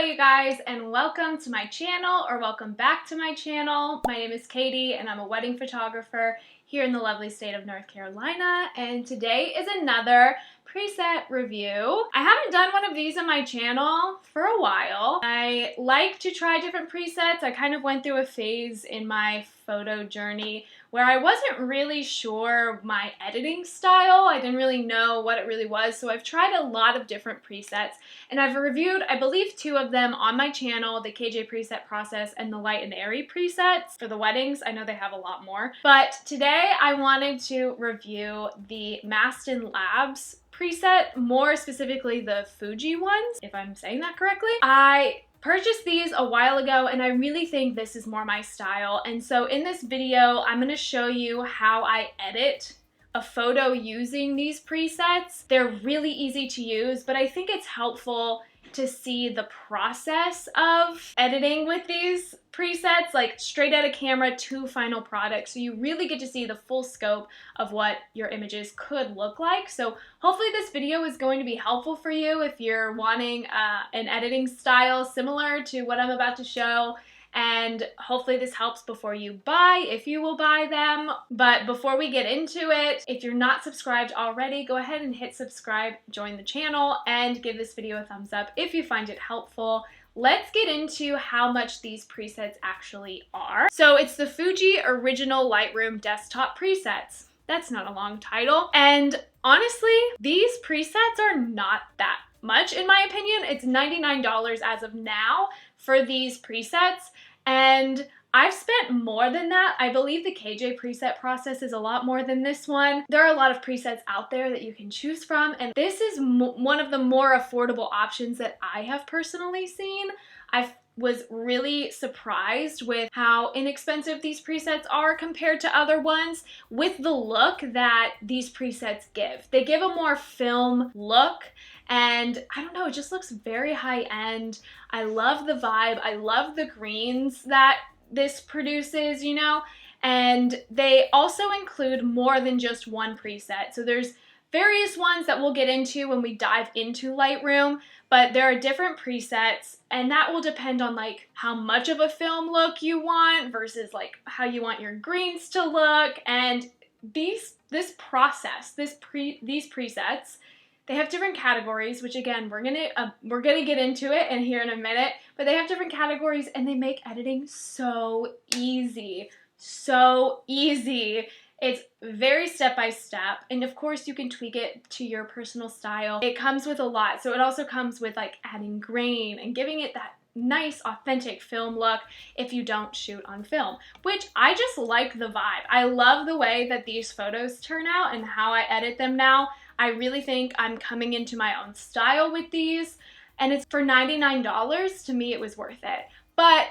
you guys, and welcome to my channel, or welcome back to my channel. My name is Katie and I'm a wedding photographer here in the lovely state of North Carolina, and today is another preset review. I haven't done one of these on my channel for a while. I like to try different presets. I kind of went through a phase in my photo journey where I wasn't really sure my editing style. I didn't really know what it really was, so I've tried a lot of different presets, and I've reviewed, I believe, 2 of them on my channel, the KJ preset process and the light and airy presets for the weddings. I know they have a lot more, but today I wanted to review the Mastin Labs preset, more specifically the Fuji ones, if I'm saying that correctly. I purchased these a while ago and I really think this is more my style, and so in this video I'm going to show you how I edit a photo using these presets. They're really easy to use, but I think it's helpful to see the process of editing with these presets, like straight out of camera to final product, so you really get to see the full scope of what your images could look like. So hopefully this video is going to be helpful for you if you're wanting an editing style similar to what I'm about to show, and hopefully this helps before you buy, if you will buy them. But before we get into it, if you're not subscribed already, go ahead and hit subscribe, join the channel, and give this video a thumbs up if you find it helpful. Let's get into how much these presets actually are. So it's the Fuji Original Lightroom Desktop Presets. That's not a long title. And honestly, these presets are not that much in my opinion. It's $99 as of now for these presets, and I've spent more than that. I believe the KJ preset process is a lot more than this one. There are a lot of presets out there that you can choose from, and this is one of the more affordable options that I have personally seen. I was really surprised with how inexpensive these presets are compared to other ones, with the look that these presets give. They give a more film look, and I don't know, it just looks very high end. I love the vibe. I love the greens that this produces, you know, and they also include more than just one preset. So there's various ones that we'll get into when we dive into Lightroom, but there are different presets, and that will depend on like how much of a film look you want versus like how you want your greens to look. And these presets, they have different categories, which again, we're gonna get into it in here in a minute, but they have different categories and they make editing so easy. So easy. It's very step-by-step, and of course you can tweak it to your personal style. It comes with a lot, so it also comes with like adding grain and giving it that nice authentic film look if you don't shoot on film, which I just like the vibe. I love the way that these photos turn out and how I edit them now. I really think I'm coming into my own style with these, and it's for $99. To me, it was worth it. But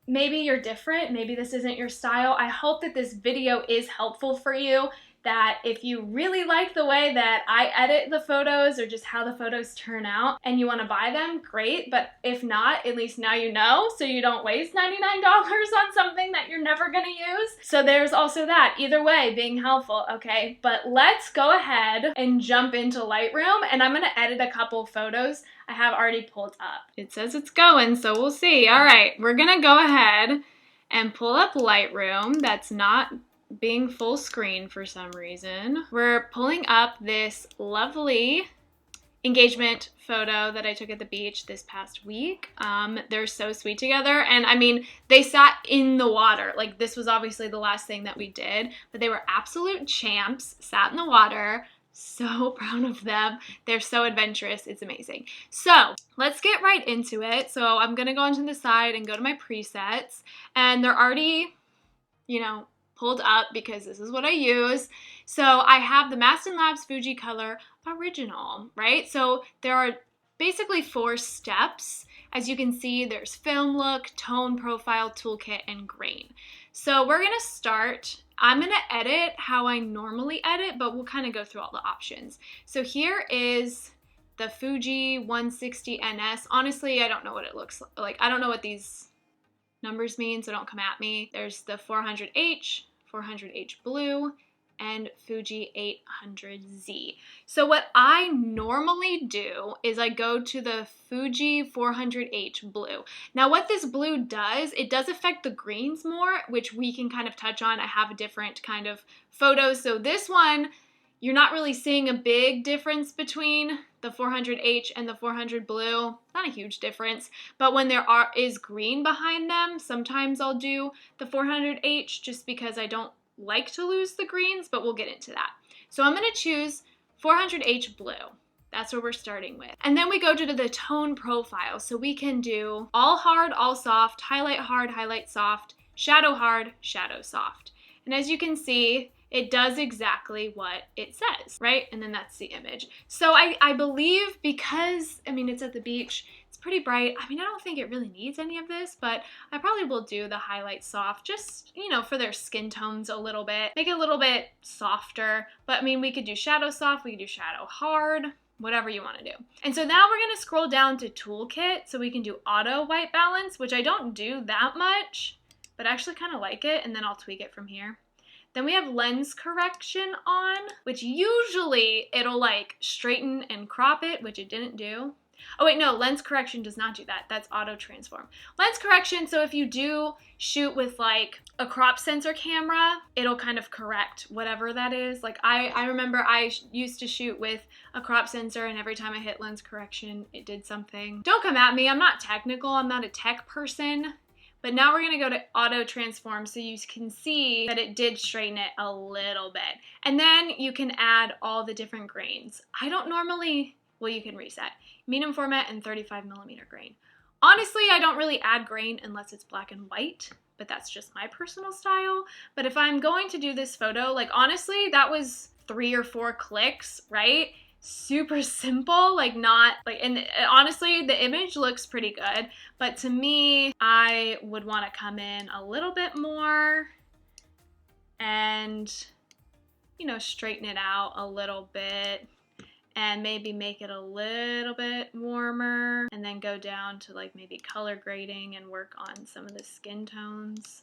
maybe you're different, maybe this isn't your style. I hope that this video is helpful for you, that if you really like the way that I edit the photos or just how the photos turn out and you want to buy them, great. But if not, at least now you know, so you don't waste $99 on something that you're never going to use. So there's also that, either way, being helpful, okay? But let's go ahead and jump into Lightroom, and I'm going to edit a couple photos I have already pulled up. It says it's going, so we'll see. All right, we're going to go ahead and pull up Lightroom. That's not being full screen for some reason. We're pulling up this lovely engagement photo that I took at the beach this past week. They're so sweet together, and I mean, they sat in the water. Like, this was obviously the last thing that we did, but they were absolute champs, sat in the water. So proud of them. They're so adventurous. It's amazing. So let's get right into it. So I'm gonna go onto the side and go to my presets, and they're already, you know, pulled up because this is what I use. So I have the Mastin Labs Fuji Color Original, right? So there are basically 4 steps. As you can see, there's film look, tone profile, toolkit, and grain. So we're gonna start. I'm gonna edit how I normally edit, but we'll kind of go through all the options. So here is the Fuji 160 NS. Honestly, I don't know what it looks like. I don't know what these numbers mean, so don't come at me. There's the 400H, 400H blue, and Fuji 800Z. So what I normally do is I go to the Fuji 400H blue. Now what this blue does, it does affect the greens more, which we can kind of touch on. I have a different kind of photos. So this one, you're not really seeing a big difference between the 400H and the 400 blue. Not a huge difference, but when there is green behind them, sometimes I'll do the 400H just because I don't like to lose the greens, but we'll get into that. So I'm gonna choose 400H blue. That's what we're starting with. And then we go to the tone profile. So we can do all hard, all soft, hard, highlight soft, shadow hard, shadow soft. And as you can see, it does exactly what it says, right? And then that's the image. So I believe because, I mean, it's at the beach, it's pretty bright. I mean, I don't think it really needs any of this, but I probably will do the highlight soft just, you know, for their skin tones a little bit, make it a little bit softer. But I mean, we could do shadow soft, we could do shadow hard, whatever you want to do. And so now we're going to scroll down to toolkit so we can do auto white balance, which I don't do that much, but I actually kind of like it, and then I'll tweak it from here. Then we have lens correction on, which usually it'll like straighten and crop it, which it didn't do. Oh wait, no, lens correction does not do that. That's auto transform. Lens correction, so if you do shoot with like a crop sensor camera, it'll kind of correct whatever that is. Like I remember I used to shoot with a crop sensor, and every time I hit lens correction, it did something. Don't come at me, I'm not technical, I'm not a tech person. But now we're gonna go to auto transform so you can see that it did straighten it a little bit. And then you can add all the different grains. I don't normally, well, you can reset. Medium format and 35mm grain. Honestly, I don't really add grain unless it's black and white, but that's just my personal style. But if I'm going to do this photo, like honestly, that was 3 or 4 clicks, right? Super simple, like not like, and honestly the image looks pretty good, but to me I would want to come in a little bit more and, you know, straighten it out a little bit and maybe make it a little bit warmer, and then go down to like maybe color grading and work on some of the skin tones.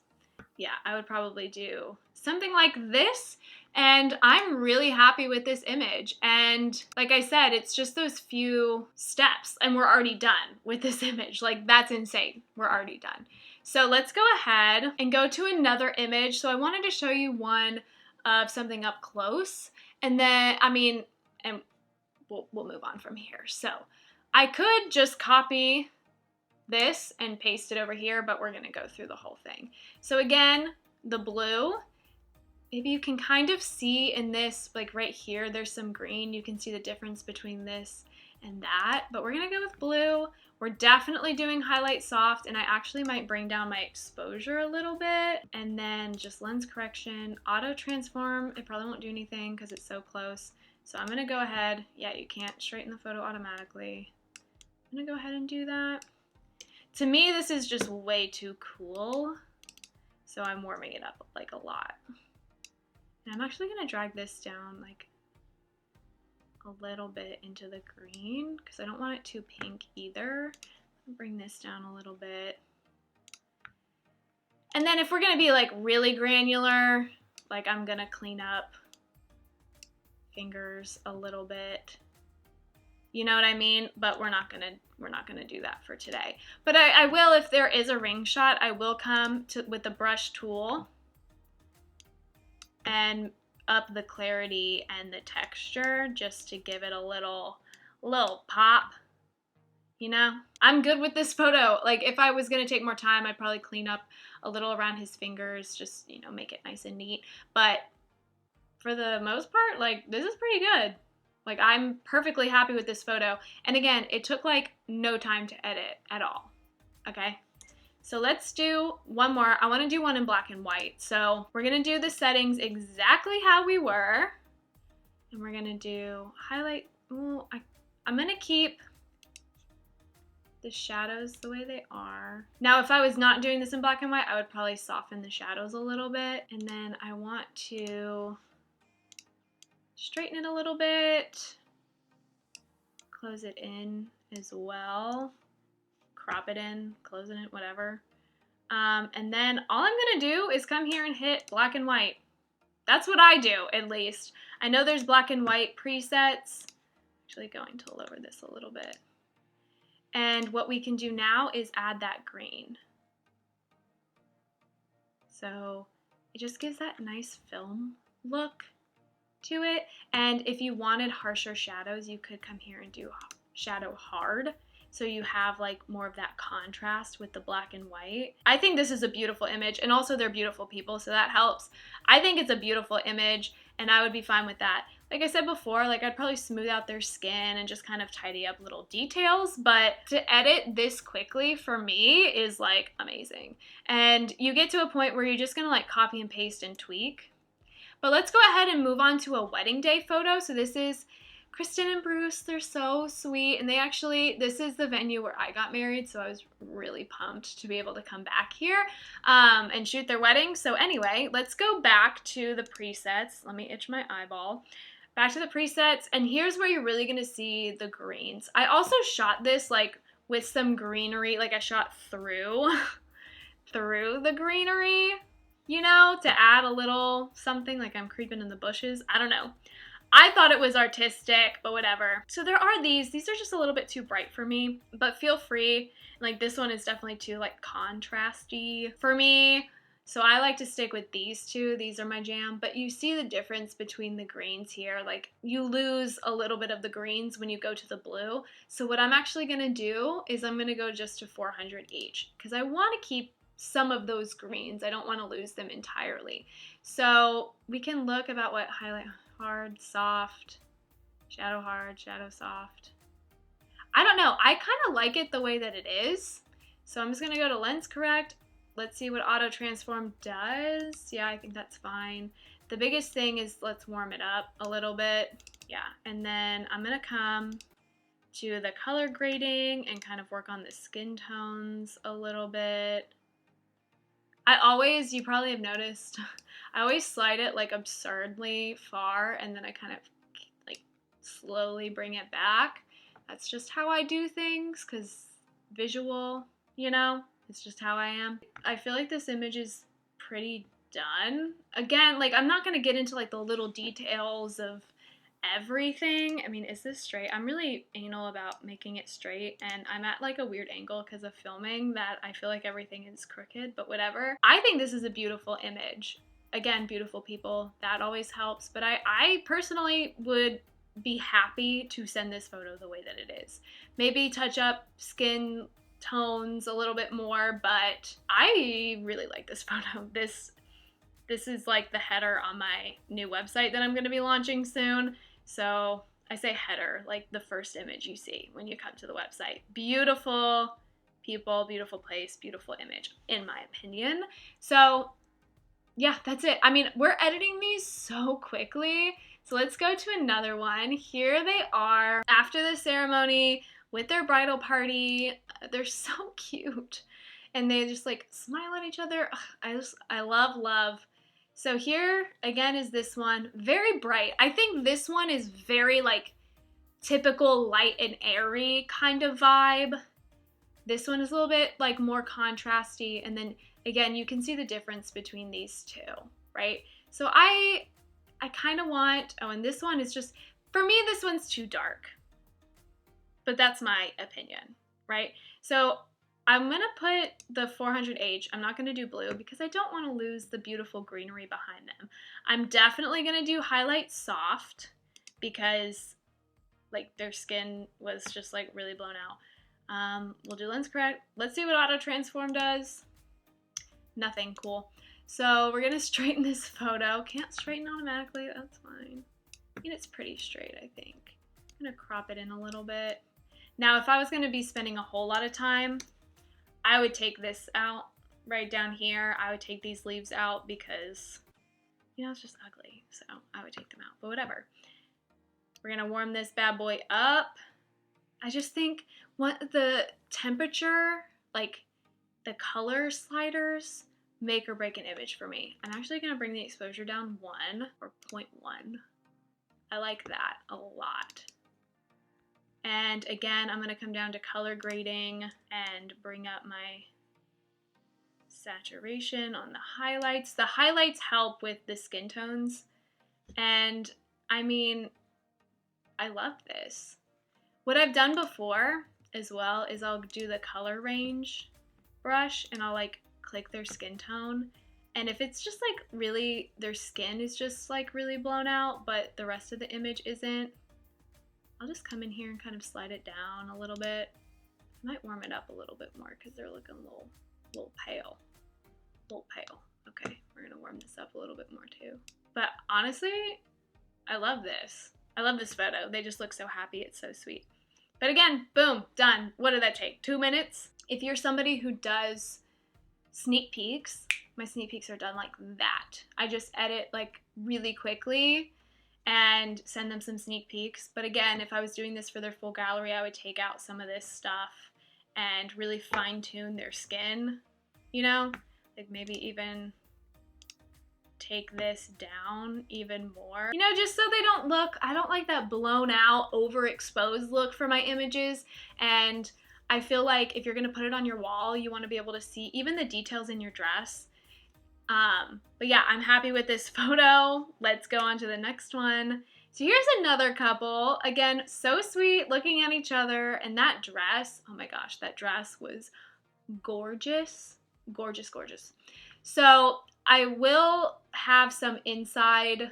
Yeah, I would probably do something like this, and I'm really happy with this image. And like I said, it's just those few steps and we're already done with this image. Like that's insane, we're already done. So let's go ahead and go to another image. So I wanted to show you one of something up close, and then, I mean, and we'll move on from here. So I could just copy this and paste it over here, but we're gonna go through the whole thing. So again, the blue, maybe you can kind of see in this, like right here, there's some green. You can see the difference between this and that, but we're gonna go with blue. We're definitely doing highlight soft, and I actually might bring down my exposure a little bit, and then just lens correction, auto transform. It probably won't do anything because it's so close. So I'm gonna go ahead, yeah, you can't straighten the photo automatically. I'm gonna go ahead and do that. To me, this is just way too cool, so I'm warming it up like a lot. And I'm actually gonna drag this down like a little bit into the green because I don't want it too pink either. I'll bring this down a little bit. And then if we're gonna be like really granular, like I'm gonna clean up fingers a little bit. You know what I mean? But we're not gonna do that for today. But I will, if there is a ring shot, I will come to with the brush tool and up the clarity and the texture just to give it a little pop. You know, I'm good with this photo. Like if I was gonna take more time, I'd probably clean up a little around his fingers, just, you know, make it nice and neat. But for the most part, like this is pretty good. Like I'm perfectly happy with this photo. And again, it took like no time to edit at all. Okay, so let's do one more. I wanna do one in black and white. So we're gonna do the settings exactly how we were. And we're gonna do highlight. Ooh, I'm gonna keep the shadows the way they are. Now, if I was not doing this in black and white, I would probably soften the shadows a little bit. And then I want to straighten it a little bit, close it in as well, crop it in, closing it, whatever. And then all I'm gonna do is come here and hit black and white. That's what I do, at least. I know there's black and white presets. Actually going to lower this a little bit. And what we can do now is add that green. So it just gives that nice film look to it. And if you wanted harsher shadows, you could come here and do shadow hard. So you have like more of that contrast with the black and white. I think this is a beautiful image, and also they're beautiful people, so that helps. I think it's a beautiful image, and I would be fine with that. Like I said before, like I'd probably smooth out their skin and just kind of tidy up little details, but to edit this quickly for me is like amazing. And you get to a point where you're just gonna like copy and paste and tweak. But let's go ahead and move on to a wedding day photo. So this is Kristen and Bruce. They're so sweet, and this is the venue where I got married, so I was really pumped to be able to come back here and shoot their wedding. So anyway, let's go back to the presets. Let me itch my eyeball. Back to the presets, and here's where you're really gonna see the greens. I also shot this like with some greenery, like I shot through the greenery, you know, to add a little something, like I'm creeping in the bushes. I don't know. I thought it was artistic, but whatever. So there are these are just a little bit too bright for me, but feel free. Like this one is definitely too like contrasty for me. So I like to stick with these two. These are my jam, but you see the difference between the greens here. Like you lose a little bit of the greens when you go to the blue. So what I'm actually gonna do is I'm gonna go just to 400 each because I wanna keep some of those greens. I don't wanna lose them entirely. So we can look about what highlight, hard, soft, shadow hard, shadow soft. I don't know. I kind of like it the way that it is. So I'm just going to go to lens correct. Let's see what auto transform does. Yeah, I think that's fine. The biggest thing is let's warm it up a little bit. Yeah, and then I'm going to come to the color grading and kind of work on the skin tones a little bit. You probably have noticed, I always slide it like absurdly far and then I kind of like slowly bring it back. That's just how I do things because visual, you know, it's just how I am. I feel like this image is pretty done. Again, like I'm not going to get into like the little details of everything. I mean, is this straight? I'm really anal about making it straight, and I'm at like a weird angle because of filming that I feel like everything is crooked, but whatever. I think this is a beautiful image. Again, beautiful people, that always helps, but I personally would be happy to send this photo the way that it is. Maybe touch up skin tones a little bit more, but I really like this photo. This is like the header on my new website that I'm going to be launching soon. So I say header, like the first image you see when you come to the website. Beautiful people, beautiful place, beautiful image, in my opinion. So yeah, that's it. I mean, we're editing these so quickly. So let's go to another one. Here they are after the ceremony with their bridal party. They're so cute. And they just like smile at each other. Ugh, I love. So here again is this one, very bright. I think this one is very like typical light and airy kind of vibe. This one is a little bit like more contrasty, and then again you can see the difference between these two, right? So I kind of want, oh, and this one is just, for me this one's too dark, but that's my opinion, right? So I'm going to put the 400H. I'm not going to do blue because I don't want to lose the beautiful greenery behind them. I'm definitely going to do highlight soft because like their skin was just like really blown out. We'll do lens correct. Let's see what auto transform does. Nothing. Cool. So we're going to straighten this photo. Can't straighten automatically. That's fine. I mean, it's pretty straight, I think. I'm going to crop it in a little bit. Now, if I was going to be spending a whole lot of time, I would take this out right down here. I would take these leaves out because, you know, it's just ugly. So I would take them out, but whatever. We're going to warm this bad boy up. I just think the temperature, like the color sliders, make or break an image for me. I'm actually going to bring the exposure down 1 or 0.1. I like that a lot. And again, I'm going to come down to color grading and bring up my saturation on the highlights. The highlights help with the skin tones. And I mean, I love this. What I've done before as well is I'll do the color range brush and I'll like click their skin tone. And if it's just like really, their skin is just like really blown out, but the rest of the image isn't, I'll just come in here and kind of slide it down a little bit. I might warm it up a little bit more because they're looking a little pale. A little pale. Okay, we're gonna warm this up a little bit more too. But honestly, I love this. I love this photo. They just look so happy. It's so sweet. But again, boom, done. What did that take? 2 minutes? If you're somebody who does sneak peeks, my sneak peeks are done like that. I just edit like really quickly and send them some sneak peeks. But again, if I was doing this for their full gallery, I would take out some of this stuff and really fine tune their skin, you know? Like maybe even take this down even more, you know, just so they don't look, I don't like that blown out, overexposed look for my images. And I feel like if you're gonna put it on your wall, you wanna be able to see even the details in your dress. But yeah, I'm happy with this photo. Let's go on to the next one. So here's another couple. Again, so sweet, looking at each other. And that dress, oh my gosh, that dress was gorgeous. Gorgeous, gorgeous. So I will have some inside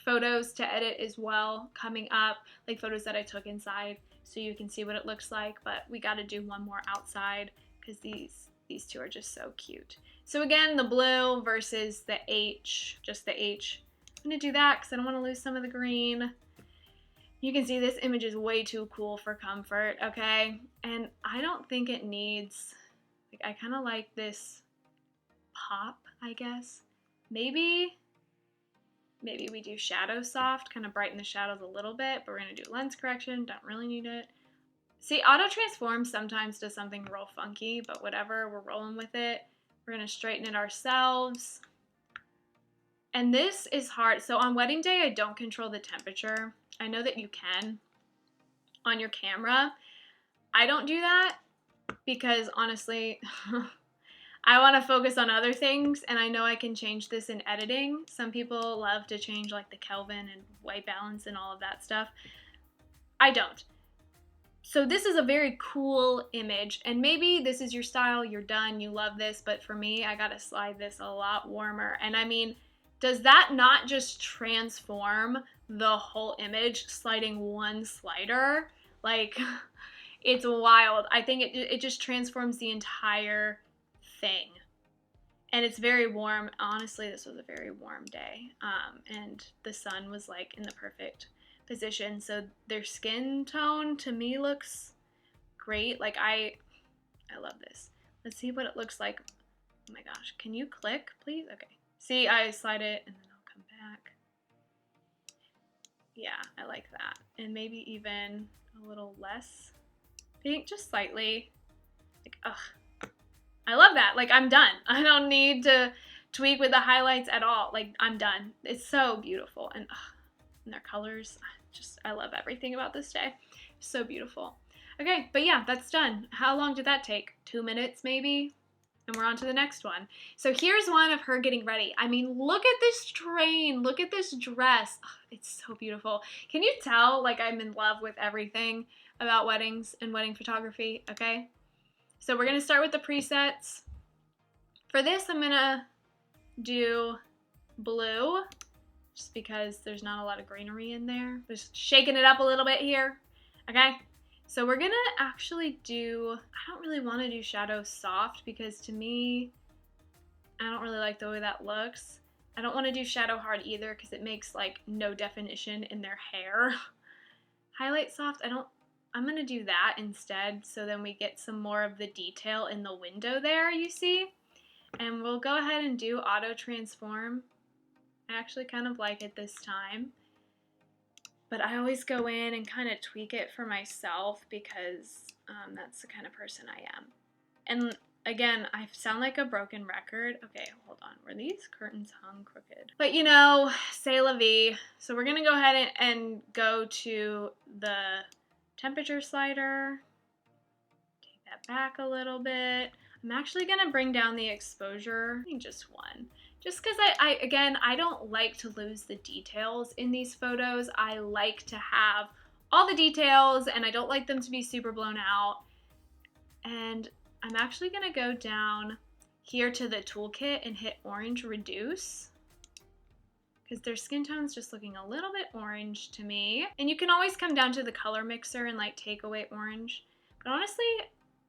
photos to edit as well coming up, like photos that I took inside so you can see what it looks like, but we got to do one more outside because these two are just so cute. So again, the blue versus the H, just the H. I'm going to do that because I don't want to lose some of the green. You can see this image is way too cool for comfort, okay? And I don't think it needs, like, I kind of like this pop, I guess. Maybe we do shadow soft, kind of brighten the shadows a little bit, but we're going to do lens correction, don't really need it. See, auto transform sometimes does something real funky, but whatever, we're rolling with it. We're going to straighten it ourselves. And this is hard. So on wedding day, I don't control the temperature. I know that you can on your camera. I don't do that because honestly, I want to focus on other things, and I know I can change this in editing. Some people love to change like the Kelvin and white balance and all of that stuff. I don't. So this is a very cool image, and maybe this is your style, you're done, you love this, but for me, I gotta slide this a lot warmer. And I mean, does that not just transform the whole image, sliding one slider? Like, it's wild. I think it just transforms the entire thing. And it's very warm. Honestly, this was a very warm day. And the sun was like in the perfect position. So their skin tone to me looks great. Like I love this. Let's see what it looks like. Oh my gosh. Can you click, please? Okay. See, I slide it and then I'll come back. Yeah, I like that. And maybe even a little less pink, just slightly. Like, ugh. I love that. Like, I'm done. I don't need to tweak with the highlights at all. Like, I'm done. It's so beautiful. And their colors, I love everything about this day. So beautiful. Okay, but yeah, that's done. How long did that take? 2 minutes maybe? And we're on to the next one. So here's one of her getting ready. I mean, look at this train. Look at this dress. Oh, it's so beautiful. Can you tell, like, I'm in love with everything about weddings and wedding photography, okay? So we're going to start with the presets. For this, I'm going to do blue, just because there's not a lot of greenery in there. Just shaking it up a little bit here, okay? So we're gonna actually do, I don't really want to do shadow soft because to me, I don't really like the way that looks. I don't want to do shadow hard either because it makes like no definition in their hair. Highlight soft, I'm gonna do that instead so then we get some more of the detail in the window there, you see? And we'll go ahead and do auto transform. I actually kind of like it this time. But I always go in and kind of tweak it for myself because that's the kind of person I am. And again, I sound like a broken record. Okay, hold on. Were these curtains hung crooked? But you know, c'est la vie. So we're going to go ahead and go to the temperature slider. Take that back a little bit. I'm actually gonna bring down the exposure, I think just one. Just because again, I don't like to lose the details in these photos. I like to have all the details and I don't like them to be super blown out. And I'm actually gonna go down here to the toolkit and hit orange reduce, because their skin tone's just looking a little bit orange to me. And you can always come down to the color mixer and like take away orange. But honestly,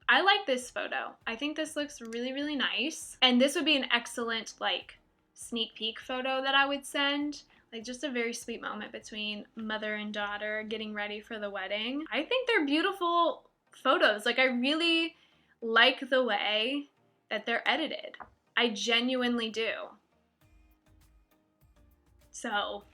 I like this photo. I think this looks really, really nice. And this would be an excellent like sneak peek photo that I would send. Like just a very sweet moment between mother and daughter getting ready for the wedding. I think they're beautiful photos. Like I really like the way that they're edited. I genuinely do. So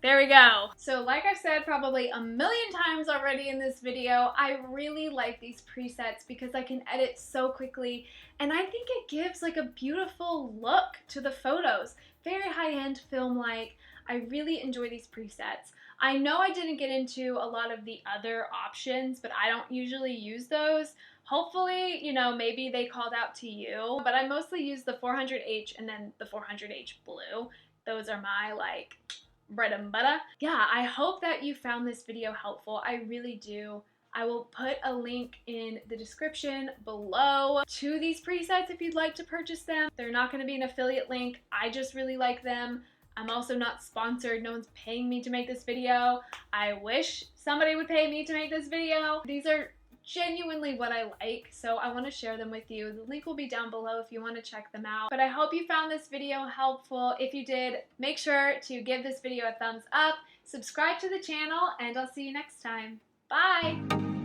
there we go. So like I've said probably a million times already in this video, I really like these presets because I can edit so quickly and I think it gives like a beautiful look to the photos. Very high-end film-like. I really enjoy these presets. I know I didn't get into a lot of the other options, but I don't usually use those. Hopefully, you know, maybe they called out to you, but I mostly use the 400H and then the 400H blue. Those are my like bread and butter. Yeah, I hope that you found this video helpful. I really do. I will put a link in the description below to these presets if you'd like to purchase them. They're not going to be an affiliate link. I just really like them. I'm also not sponsored. No one's paying me to make this video. I wish somebody would pay me to make this video. These are genuinely what I like, so I want to share them with you. The link will be down below if you want to check them out. But I hope you found this video helpful. If you did, make sure to give this video a thumbs up, subscribe to the channel, and I'll see you next time. Bye!